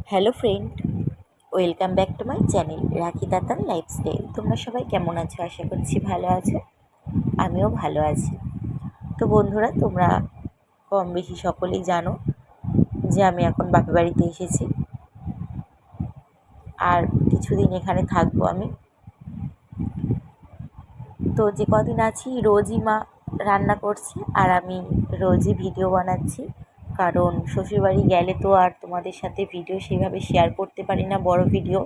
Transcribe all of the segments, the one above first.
Hello friend, welcome back to my channel রাখি দাতান lifestyle. তোমরা সবাই কেমন আছো? আশা করছি ভালো আছো। আমিও ভালো আছি। তো বন্ধুরা, তোমরা কম বেশি সকলেই জানো যে আমি এখন বাপের বাড়িতে এসেছি, আর কিছুদিন এখানে থাকবো আমি। তো যে কদিন আছি রোজই মা রান্না করছে আর আমি রোজই ভিডিও বানাচ্ছি, কারণ শ্বশুরবাড়ি গেলে তো আর তোমাদের সাথে ভিডিও সেভাবে শেয়ার করতে পারি না, বড় ভিডিও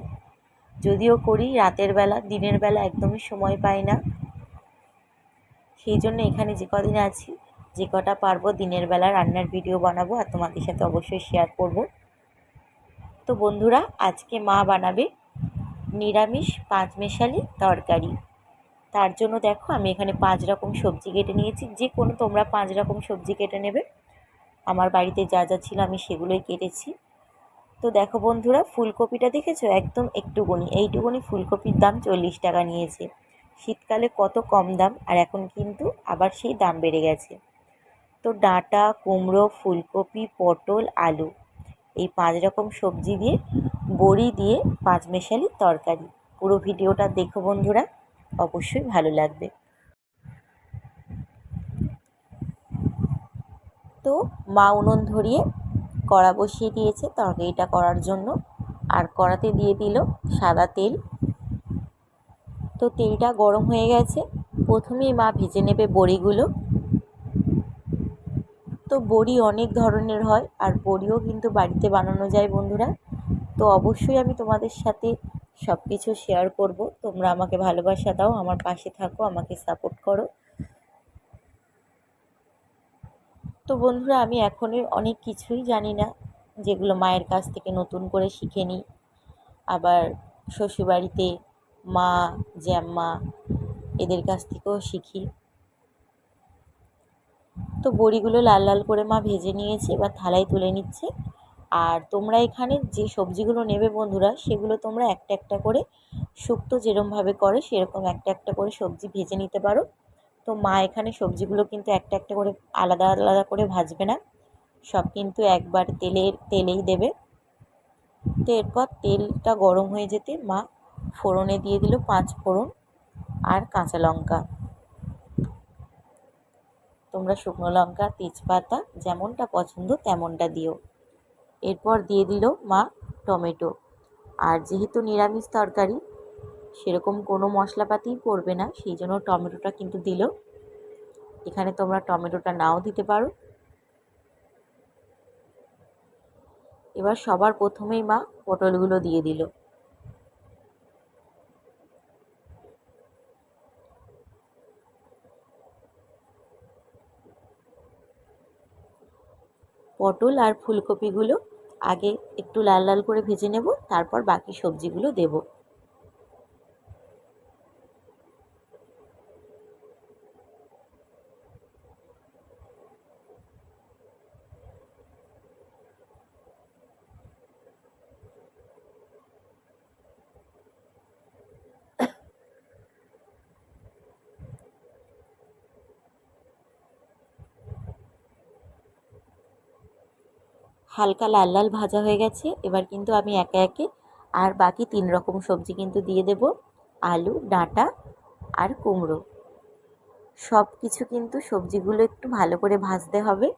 যদিও করি রাতের বেলা, দিনের বেলা একদমই সময় পাই না। সেই জন্য এখানে যে কদিন আছি, যে কটা পারবো দিনের বেলা রান্নার ভিডিও বানাবো আর তোমাদের সাথে অবশ্যই শেয়ার করব। তো বন্ধুরা, আজকে মা বানাবে নিরামিষ পাঁচমেশালি তরকারি। তার জন্য দেখো আমি এখানে 5 রকম সবজি কেটে নিয়েছি। যে কোনো তোমরা 5 রকম সবজি কেটে নেবে। আমার বাড়িতে যা যা ছিল আমি সেগুলোই কেটেছি। তো দেখো বন্ধুরা, ফুলকপিটা দেখেছো? একদম একটুকুনি, এইটুকুনি ফুলকপির দাম 40 টাকা নিয়েছে। শীতকালে কত কম দাম, আর এখন কিন্তু আবার সেই দাম বেড়ে গেছে। তো ডাঁটা, কুমড়ো, ফুলকপি, পটল, আলু, এই 5 রকম সবজি দিয়ে বড়ি দিয়ে পাঁচমেশালি তরকারি। পুরো ভিডিওটা দেখো বন্ধুরা, অবশ্যই ভালো লাগবে। তো মা উনুন ধরিয়ে কড়া বসিয়ে দিয়েছে তরকারিটা করার জন্য, আর কড়াতে দিয়ে দিল সাদা তেল। তো তেলটা গরম হয়ে গেছে। প্রথমেই মা ভেজে নেবে বড়িগুলো। তো বড়ি অনেক ধরনের হয়, আর বড়িও কিন্তু বাড়িতে বানানো যায় বন্ধুরা। তো অবশ্যই আমি তোমাদের সাথে সব কিছু শেয়ার করব। তোমরা আমাকে ভালোবাসা দাও, আমার পাশে থাকো, আমাকে সাপোর্ট করো। তো বন্ধুরা, আমি এখনই অনেক কিছুই জানি না, যেগুলো মায়ের কাছ থেকে নতুন করে শিখে নিই। আবার শ্বশুরবাড়িতে মা, জ্যাম্মা, এদের কাছ থেকেও শিখি। তো বড়িগুলো লাল লাল করে মা ভেজে নিয়েছে, এবার থালায় তুলে নিচ্ছে। আর তোমরা এখানে যে সবজিগুলো নেবে বন্ধুরা, সেগুলো তোমরা একটা একটা করে শুক্তো যেরকমভাবে করে সেরকম একটা একটা করে সবজি ভেজে নিতে পারো। তো মা এখানে সবজিগুলো কিন্তু একটা একটা করে আলাদা আলাদা করে ভাজবে না, সব কিন্তু একবার তেলেই দেবে। তো এরপর তেলটা গরম হয়ে যেতে মা ফোড়নে দিয়ে দিল 5 ফোড়ন আর কাঁচা লঙ্কা। তোমরা শুকনো লঙ্কা, তেজপাতা যেমনটা পছন্দ তেমনটা দিও। এরপর দিয়ে দিল মা টমেটো। আর যেহেতু নিরামিষ তরকারি, সেরকম কোনো মশলাপাতিই পড়বে না, সেই জন্য টমেটোটা কিন্তু দিল। এখানে তোমরা টমেটোটা নাও দিতে পারো। এবার সবার প্রথমেই মা পটলগুলো দিয়ে দিল। পটল আর ফুলকপিগুলো আগে একটু লাল লাল করে ভেজে নেব, তারপর বাকি সবজিগুলো দেব। হালকা লাল লাল ভাজা হয়ে গেছে। এবার কিন্তু আমি একে একে আর বাকি 3 রকম সবজি কিন্তু দিয়ে দেব। আলু, ডাঁটা আর কুমড়ো, সব কিছু কিন্তু সবজিগুলো একটু ভালো করে ভাজতে হবে।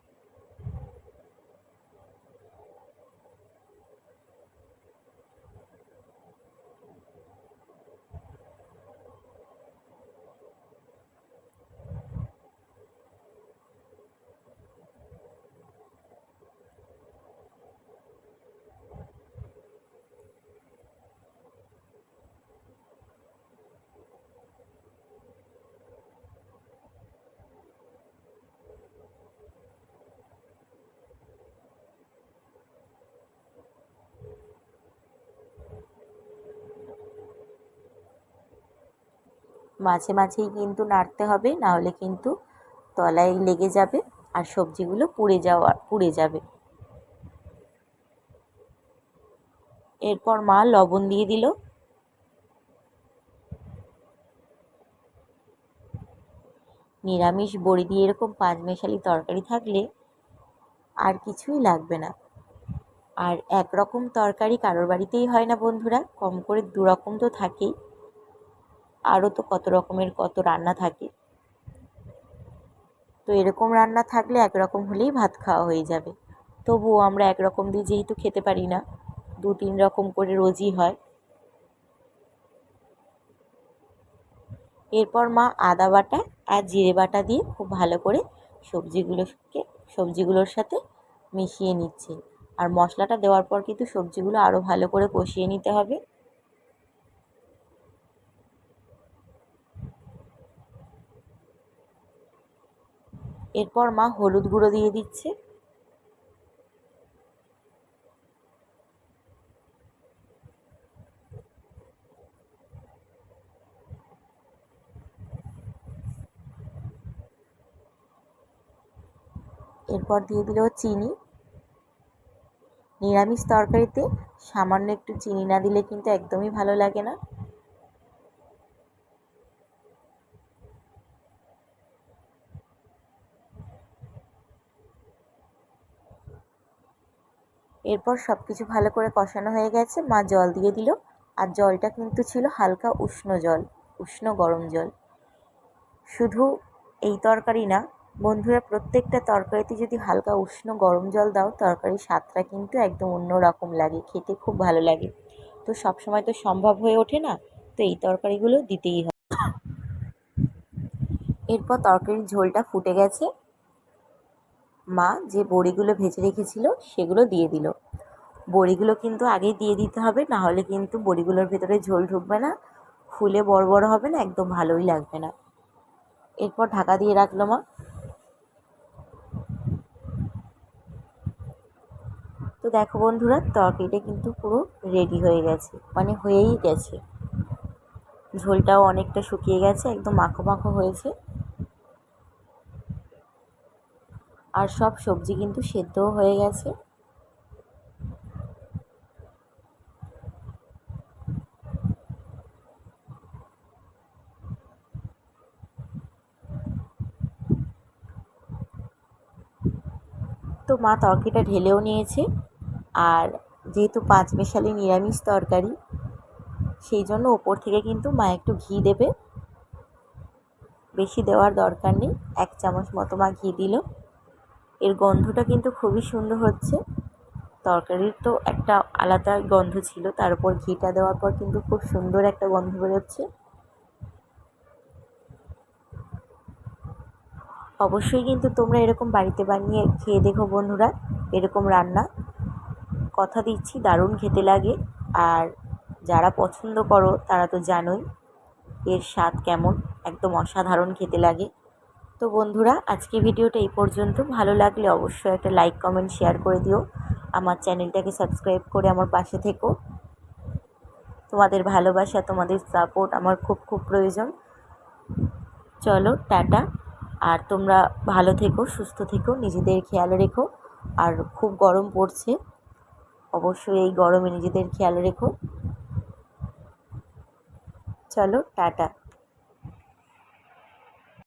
মাঝে মাঝেই কিন্তু নাড়তে হবে, না হলে কিন্তু তলায় লেগে যাবে আর সবজিগুলো পুড়ে যাবে। এরপর মা লবণ দিয়ে দিল। নিরামিষ বড়ি দিয়ে এরকম পাঁচমেশালি তরকারি থাকলে আর কিছুই লাগবে না। আর একরকম তরকারি কারোর বাড়িতেই হয় না বন্ধুরা, কম করে 2 রকম তো থাকেই, আরও তো কত রকমের কত রান্না থাকে। তো এরকম রান্না থাকলে একরকম হলেই ভাত খাওয়া হয়ে যাবে। তবুও আমরা একরকম দিয়ে যেহেতু খেতে পারি না, 2-3 রকম করে রোজই হয়। এরপর মা আদা বাটা আর জিরে বাটা দিয়ে খুব ভালো করে সবজিগুলোর সাথে মিশিয়ে নিচ্ছে। আর মশলাটা দেওয়ার পর কিন্তু সবজিগুলো আরও ভালো করে কষিয়ে নিতে হবে। এরপর মা হলুদ গুঁড়ো দিয়ে দিচ্ছে। এরপর দিয়ে দিল চিনি। নিরামিষ তরকারিতে সামান্য একটু চিনি না দিলে কিন্তু একদমই ভালো লাগে না। এরপর সব কিছু ভালো করে কষানো হয়ে গেছে, মা জল দিয়ে দিল। আর জলটা কিন্তু ছিল হালকা উষ্ণ জল, উষ্ণ গরম জল। শুধু এই তরকারি না বন্ধুরা, প্রত্যেকটা তরকারিতে যদি হালকা উষ্ণ গরম জল দাও, তরকারির স্বাদটা কিন্তু একদম অন্য রকম লাগে, খেতে খুব ভালো লাগে। তো সবসময় তো সম্ভব হয়ে ওঠে না, তো এই তরকারিগুলো দিতেই হয়। এরপর তরকারির ঝোলটা ফুটে গেছে, মা যে বড়িগুলো ভেজে রেখেছিল সেগুলো দিয়ে দিল। বড়িগুলো কিন্তু আগেই দিয়ে দিতে হবে, না হলে কিন্তু বড়িগুলোর ভেতরে ঝোল ঢুকবে না, ফুলে বড় বড় হবে না, একদম ভালোই লাগবে না। এরপর ঢাকা দিয়ে রাখলো মা। তো দেখো বন্ধুরা, তরকারিটা কিন্তু পুরো রেডি হয়ে গেছে, মানে হয়েই গেছে। ঝোলটাও অনেকটা শুকিয়ে গেছে, একদম মাখো মাখো হয়েছে। আর সব সবজি কিন্তু সেদ্ধও হয়ে গেছে। তো মা তরকারিটা ঢেলেও নিয়েছে। আর যেহেতু পাঁচমেশালি নিরামিষ তরকারি, সেই জন্য ওপর থেকে কিন্তু মা একটু ঘি দেবে। বেশি দেওয়ার দরকার নেই, 1 চামচ মতো মা ঘি দিল। এর গন্ধটা কিন্তু খুবই সুন্দর হচ্ছে। তরকারির তো একটা আলাদা গন্ধ ছিল, তার উপর ঘিটা দেওয়ার পর কিন্তু খুব সুন্দর একটা গন্ধ বেরোচ্ছে। অবশ্যই কিন্তু তোমরা এরকম বাড়িতে বানিয়ে খেয়ে দেখো বন্ধুরা, এরকম রান্না কথা দিচ্ছি দারুণ খেতে লাগে। আর যারা পছন্দ করো তারা তো জানোই এর স্বাদ কেমন, একদম অসাধারণ খেতে লাগে। তো বন্ধুরা, আজকে ভিডিওটা এই পর্যন্ত। ভালো লাগলে অবশ্যই একটা লাইক কমেন্ট শেয়ার করে দিও। আমার চ্যানেলটাকে সাবস্ক্রাইব করে আমার পাশে থেকো। তোমাদের ভালোবাসা, তোমাদের সাপোর্ট আমার খুব খুব প্রয়োজন। চলো টাটা। আর তোমরা ভালো থেকো, সুস্থ থেকো, নিজেদের খেয়াল রেখো। আর খুব গরম পড়ছে, অবশ্যই এই গরমে নিজেদের খেয়াল রেখো। চলো টাটা।